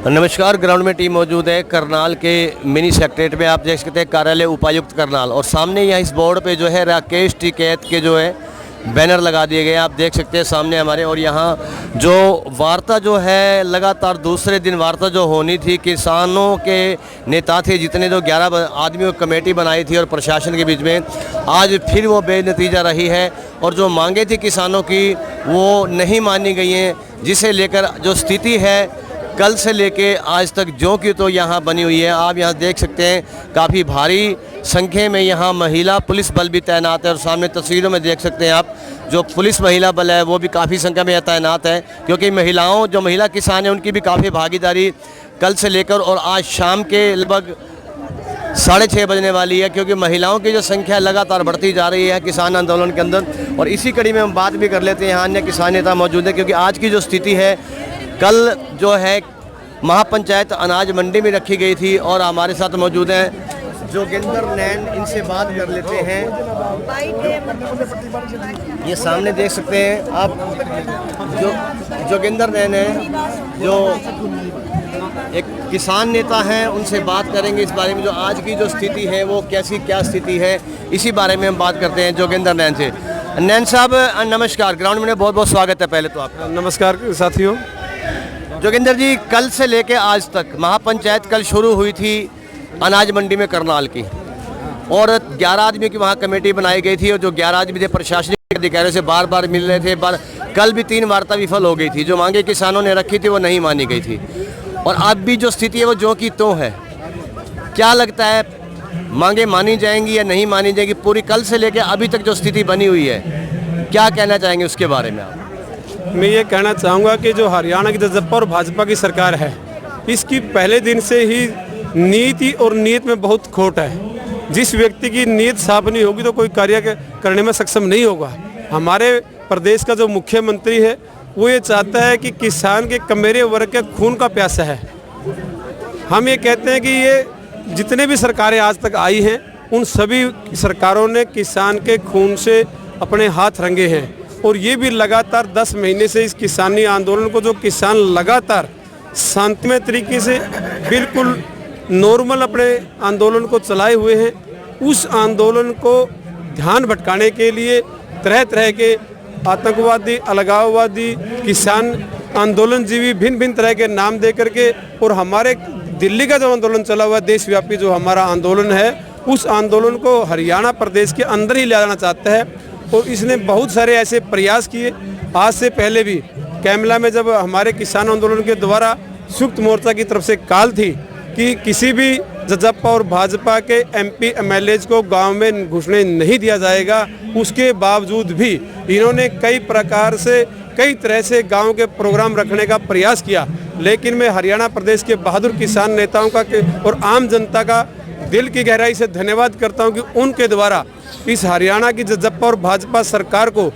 नमस्कार। ग्राउंड में टीम मौजूद है करनाल के मिनी सेक्रेटरीट में। आप देख सकते हैं कार्यालय उपायुक्त करनाल, और सामने यहाँ इस बोर्ड पे जो है राकेश टिकैत के जो है बैनर लगा दिए गए। आप देख सकते हैं सामने हमारे, और यहाँ जो वार्ता जो है लगातार दूसरे दिन वार्ता जो होनी थी, किसानों के नेता थे जितने, जो 11 आदमियों की कमेटी बनाई थी और प्रशासन के बीच में, आज फिर वो बेनतीजा रही है। और जो मांगे थी किसानों की वो नहीं मानी गई हैं, जिसे लेकर जो स्थिति है कल से लेके आज तक जो की तो यहाँ बनी हुई है। आप यहाँ देख सकते हैं काफ़ी भारी संख्या में यहाँ महिला पुलिस बल भी तैनात है, और सामने तस्वीरों में देख सकते हैं आप जो पुलिस महिला बल है वो भी काफ़ी संख्या में तैनात है, क्योंकि महिला किसान हैं उनकी भी काफ़ी भागीदारी कल से लेकर और आज शाम के लगभग 6:30 बजने वाली है, क्योंकि महिलाओं की जो संख्या लगातार बढ़ती जा रही है किसान आंदोलन के अंदर। और इसी कड़ी में हम बात भी कर लेते हैं, यहाँ अन्य किसान नेता मौजूद है, क्योंकि आज की जो स्थिति है, कल जो है महापंचायत अनाज मंडी में रखी गई थी, और हमारे साथ मौजूद हैं जोगिंदर नैन, इनसे बात कर लेते हैं। ये सामने देख सकते हैं आप, जो जोगिंदर नैन है जो एक किसान नेता हैं, उनसे बात करेंगे इस बारे में जो आज की जो स्थिति है वो क्या स्थिति है, इसी बारे में हम बात करते हैं जोगिंदर नैन से। नैन साहब नमस्कार, ग्राउंड में बहुत बहुत स्वागत है पहले तो आपका। नमस्कार साथियों। जोगिंदर जी, कल से लेके आज तक महापंचायत कल शुरू हुई थी अनाज मंडी में करनाल की, और 11 आदमियों की वहाँ कमेटी बनाई गई थी, और जो 11 आदमी थे प्रशासनिक अधिकारियों से बार बार मिल रहे थे। कल भी 3 वार्ता विफल हो गई थी, जो मांगे किसानों ने रखी थी वो नहीं मानी गई थी, और अब भी जो स्थिति है वो जो की तो है। क्या लगता है, मांगे मानी जाएंगी या नहीं मानी जाएंगी? पूरी कल से लेकर अभी तक जो स्थिति बनी हुई है, क्या कहना चाहेंगे उसके बारे में आप? मैं ये कहना चाहूँगा कि जो हरियाणा की जजपा और भाजपा की सरकार है, इसकी पहले दिन से ही नीति और नीयत में बहुत खोट है। जिस व्यक्ति की नीयत साफ नहीं होगी तो कोई कार्य करने में सक्षम नहीं होगा। हमारे प्रदेश का जो मुख्यमंत्री है वो ये चाहता है कि किसान के कमेरे वर्ग के खून का प्यासा है। हम ये कहते हैं कि ये जितने भी सरकारें आज तक आई हैं, उन सभी सरकारों ने किसान के खून से अपने हाथ रंगे हैं, और ये भी लगातार 10 महीने से इस किसानी आंदोलन को, जो किसान लगातार शांतिमय तरीके से बिल्कुल नॉर्मल अपने आंदोलन को चलाए हुए हैं, उस आंदोलन को ध्यान भटकाने के लिए तरह तरह के आतंकवादी, अलगाववादी, किसान आंदोलनजीवी भिन्न भिन्न तरह के नाम दे करके, और हमारे दिल्ली का जो आंदोलन चला हुआ देशव्यापी जो हमारा आंदोलन है, उस आंदोलन को हरियाणा प्रदेश के अंदर ही ले जाना चाहता है। और इसने बहुत सारे ऐसे प्रयास किए। आज से पहले भी कैमला में जब हमारे किसान आंदोलन के द्वारा संयुक्त मोर्चा की तरफ से कॉल थी कि किसी भी जजपा और भाजपा के MP MLAs को गांव में घुसने नहीं दिया जाएगा, उसके बावजूद भी इन्होंने कई प्रकार से कई तरह से गांव के प्रोग्राम रखने का प्रयास किया। लेकिन मैं हरियाणा प्रदेश के बहादुर किसान नेताओं का और आम जनता का दिल की गहराई से धन्यवाद करता हूं कि उनके द्वारा इस हरियाणा की जजपा और भाजपा सरकार को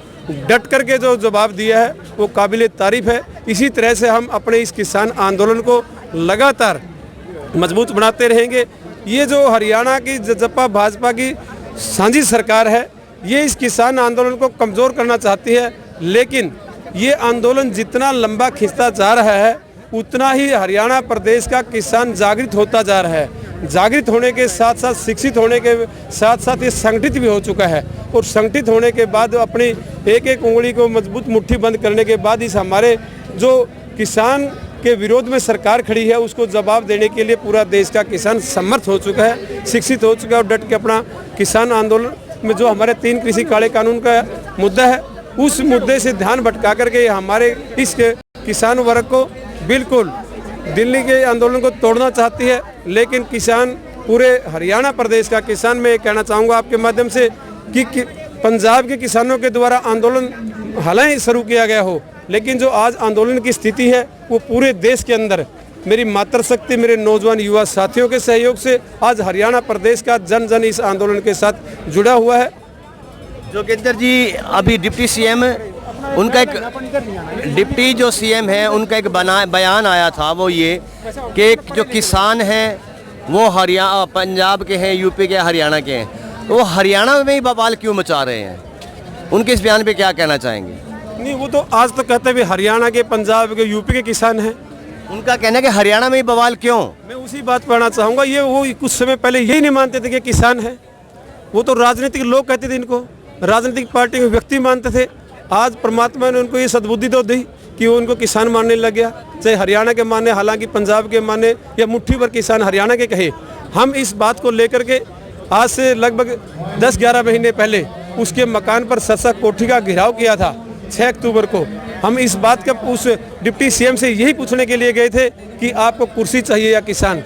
डट करके जो जवाब दिया है वो काबिले तारीफ है। इसी तरह से हम अपने इस किसान आंदोलन को लगातार मजबूत बनाते रहेंगे। ये जो हरियाणा की जजपा भाजपा की साझी सरकार है, ये इस किसान आंदोलन को कमज़ोर करना चाहती है, लेकिन ये आंदोलन जितना लंबा खिंचता जा रहा है उतना ही हरियाणा प्रदेश का किसान जागृत होता जा रहा है। जागृत होने के साथ साथ, शिक्षित होने के साथ साथ ये संगठित भी हो चुका है, और संगठित होने के बाद अपनी एक एक उंगली को मजबूत मुट्ठी बंद करने के बाद इस हमारे जो किसान के विरोध में सरकार खड़ी है उसको जवाब देने के लिए पूरा देश का किसान समर्थ हो चुका है, शिक्षित हो चुका है, और डट के अपना किसान आंदोलन में जो हमारे 3 कृषि काले कानून का मुद्दा है, उस मुद्दे से ध्यान भटका करके हमारे इस किसान वर्ग को बिल्कुल दिल्ली के आंदोलन को तोड़ना चाहती है। लेकिन किसान, पूरे हरियाणा प्रदेश का किसान, मैं कहना चाहूँगा आपके माध्यम से कि पंजाब के किसानों के द्वारा आंदोलन हालांकि शुरू किया गया हो, लेकिन जो आज आंदोलन की स्थिति है वो पूरे देश के अंदर मेरी मातृशक्ति, मेरे नौजवान युवा साथियों के सहयोग से आज हरियाणा प्रदेश का जन जन इस आंदोलन के साथ जुड़ा हुआ है। जोगिंदर जी, अभी डिप्टी सीएम उनका एक डिप्टी जो सीएम है उनका एक बयान आया था, वो ये कि जो किसान हैं वो हरियाणा पंजाब के हैं, यूपी के, हरियाणा के हैं, वो हरियाणा में ही बवाल क्यों मचा रहे हैं? उनके इस बयान पे क्या कहना चाहेंगे? नहीं, वो तो आज तो कहते हैं हरियाणा के, पंजाब के, यूपी के किसान हैं। उनका कहना है कि हरियाणा में ही बवाल क्यों? मैं उसी बात पर आना चाहूँगा, ये वो कुछ समय पहले यही नहीं मानते थे कि किसान है, वो तो राजनीतिक लोग कहते थे इनको, राजनीतिक पार्टी के व्यक्ति मानते थे। आज परमात्मा ने उनको ये सद्बुद्धि तो दी कि वो उनको किसान मानने लग गया, चाहे हरियाणा के माने, हालांकि पंजाब के माने या मुट्ठी भर किसान हरियाणा के कहे। हम इस बात को लेकर के आज से लगभग 10-11 महीने पहले उसके मकान पर 7 कोठी का घेराव किया था 6 अक्टूबर को। हम इस बात का उस डिप्टी सीएम से यही पूछने के लिए गए थे कि आपको कुर्सी चाहिए या किसान।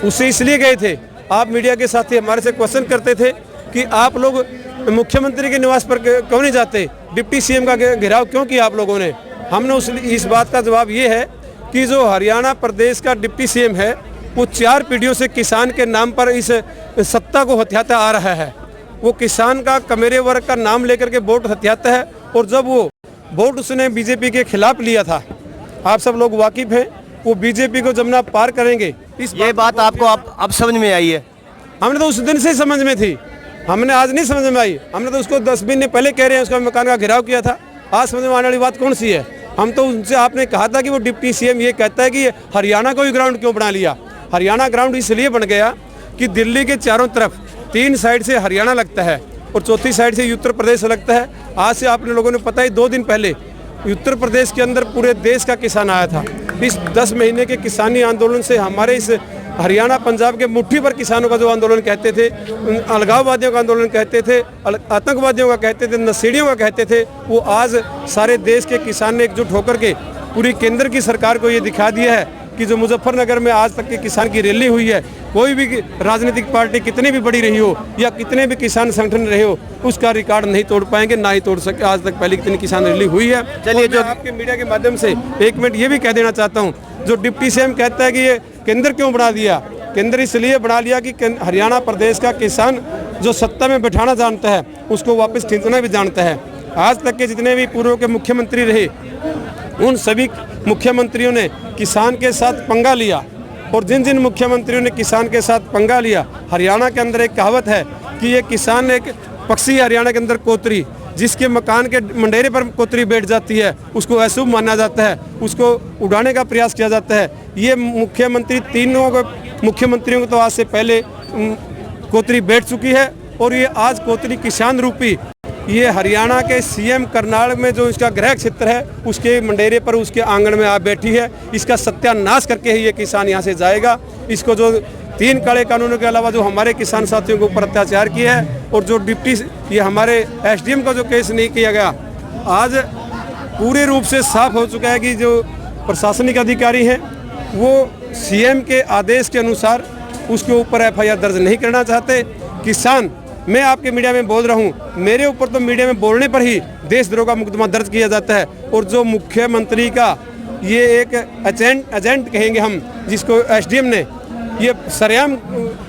उससे इसलिए गए थे, आप मीडिया के साथी हमारे से क्वेश्चन करते थे कि आप लोग मुख्यमंत्री के निवास पर क्यों नहीं जाते, डिप्टी सीएम का घेराव क्यों किया आप लोगों ने। हमने इस बात का जवाब ये है कि जो हरियाणा प्रदेश का डिप्टी सीएम है वो 4 पीढ़ियों से किसान के नाम पर इस सत्ता को हथियाता आ रहा है। वो किसान का कमेरे वर्ग का नाम लेकर के वोट हथियाता है, और जब वो वोट उसने बीजेपी के खिलाफ लिया था, आप सब लोग वाकिफ हैं, वो बीजेपी को जमुना पार करेंगे। ये बात आपको अब समझ में आई है? हमने तो उस दिन से ही समझ में थी, हमने आज नहीं समझ में आई। हमने तो उसको 10 महीने पहले कह रहे हैं उसका मकान का घेराव किया था। आज समझ में आने वाली बात कौन सी है? हम तो उनसे, आपने कहा था कि वो डिप्टी सीएम ये कहता है कि हरियाणा को ही ग्राउंड क्यों बना लिया। हरियाणा ग्राउंड इसलिए बन गया कि दिल्ली के चारों तरफ 3 साइड से हरियाणा लगता है और चौथी साइड से उत्तर प्रदेश लगता है। आज से आपने लोगों ने पता है 2 दिन पहले उत्तर प्रदेश के अंदर पूरे देश का किसान आया था। इस 10 महीने के किसानी आंदोलन से हमारे इस हरियाणा पंजाब के मुट्ठी भर किसानों का जो आंदोलन कहते थे, अलगाववादियों का आंदोलन कहते थे, आतंकवादियों का कहते थे, नशेड़ियों का कहते थे, वो आज सारे देश के किसान ने एकजुट होकर के पूरी केंद्र की सरकार को ये दिखा दिया है कि जो मुजफ्फरनगर में आज तक के किसान की रैली हुई है, कोई भी राजनीतिक पार्टी कितनी भी बड़ी रही हो या कितने भी किसान संगठन रहे हो, उसका रिकॉर्ड नहीं तोड़ पाएंगे, ना ही तोड़ सके। आज तक पहले कितनी किसान रैली हुई है। चलिए, जो आपके मीडिया के माध्यम से 1 मिनट ये भी कह देना चाहता हूँ, जो डिप्टी सीएम कहता है कि ये केंद्र क्यों बना दिया, केंद्र इसलिए बना लिया कि हरियाणा प्रदेश का किसान जो सत्ता में बैठाना जानता है उसको वापस खींचना भी जानता है। आज तक के जितने भी पूर्व के मुख्यमंत्री रहे, उन सभी मुख्यमंत्रियों ने किसान के साथ पंगा लिया, और जिन जिन मुख्यमंत्रियों ने किसान के साथ पंगा लिया, हरियाणा के अंदर एक कहावत है कि ये किसान एक पक्षी, हरियाणा के अंदर कोतरी, जिसके मकान के मंडेरे पर कोतरी बैठ जाती है उसको अशुभ माना जाता है, उसको उड़ाने का प्रयास किया जाता है। ये मुख्यमंत्री, तीनों मुख्यमंत्रियों को तो आज से पहले कोतरी बैठ चुकी है, और ये आज कोतरी किसान रूपी ये हरियाणा के सीएम करनाल में जो इसका गृह क्षेत्र है उसके मंडेरे पर, उसके आंगन में आ बैठी है। इसका सत्यानाश करके ही ये किसान यहाँ से जाएगा। इसको जो 3 काले कानूनों के अलावा जो हमारे किसान साथियों के ऊपर अत्याचार किया है, और जो डिप्टी ये हमारे एसडीएम का जो केस नहीं किया गया, आज पूरे रूप से साफ हो चुका है कि जो प्रशासनिक अधिकारी हैं वो सीएम के आदेश के अनुसार उसके ऊपर एफआईआर दर्ज नहीं करना चाहते। किसान, मैं आपके मीडिया में बोल रहा हूँ, मेरे ऊपर तो मीडिया में बोलने पर ही देशद्रोह का मुकदमा दर्ज किया जाता है, और जो मुख्यमंत्री का ये एक एजेंट कहेंगे हम, जिसको एसडीएम ने ये सरेआम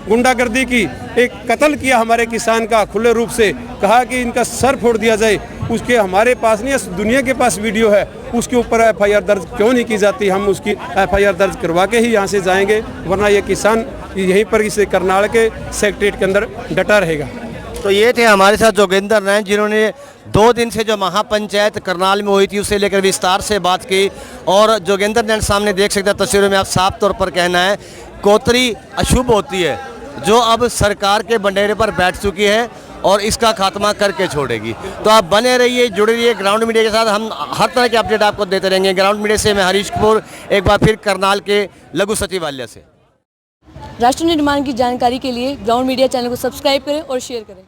गुंडागर्दी की, एक कत्ल किया हमारे किसान का, खुले रूप से कहा कि इनका सर फोड़ दिया जाए, उसके हमारे पास नहीं, दुनिया के पास वीडियो है, उसके ऊपर एफआईआर दर्ज क्यों नहीं की जाती। हम उसकी एफआईआर दर्ज करवा के ही यहाँ से जाएंगे, वरना ये किसान यहीं पर इसे करनाल के सेक्रेटरीट के अंदर डटा रहेगा। तो ये थे हमारे साथ जोगेंद्र नैन, जिन्होंने 2 दिन से जो महापंचायत करनाल में हुई थी उसे लेकर विस्तार से बात की। और जोगेंद्र नैन सामने देख सकते हैं तस्वीरों में, आप साफ तौर पर कहना है कोतरी अशुभ होती है, जो अब सरकार के बंडेरे पर बैठ चुकी है और इसका खात्मा करके छोड़ेगी। तो आप बने रहिए, जुड़े रहिए ग्राउंड मीडिया के साथ, हम हर तरह के अपडेट आपको देते रहेंगे। ग्राउंड मीडिया से मैं हरीश कपूर, एक बार फिर करनाल के लघु सचिवालय से। राष्ट्र निर्माण की जानकारी के लिए ग्राउंड मीडिया चैनल को सब्सक्राइब करें और शेयर करें।